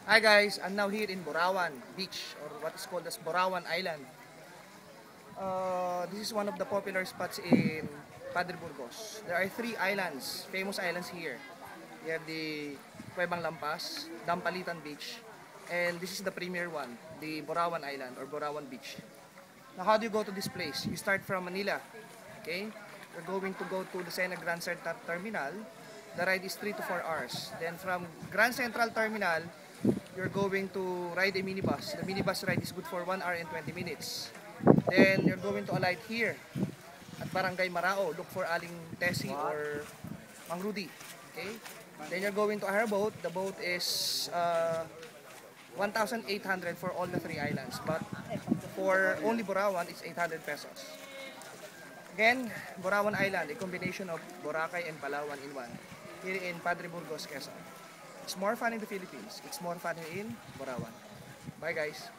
Hi guys, I'm now here in Borawan Beach, or what is called as Borawan Island. This is one of the popular spots in Padre Burgos. There are three islands, famous islands here. You have the Cuevang Lampas, Dampalitan Beach, and this is the premier one, the Borawan Island or Borawan Beach. Now how do you go to this place? You start from Manila, okay? You're going to go to the Sena Grand Central Terminal. The ride is 3 to 4 hours. Then from Grand Central Terminal, you're going to ride a minibus. The minibus ride is good for 1 hour and 20 minutes. Then you're going to alight here at Barangay Marao. Look for Aling Tessie or Mang Rudy. Okay? Then you're going to our boat. The boat is 1,800 for all the three islands. But for only Borawan, it's 800 pesos. Again, Borawan Island, a combination of Boracay and Palawan in one. Here in Padre Burgos, Quezon. It's more fun in the Philippines. It's more fun in Borawan. Bye guys.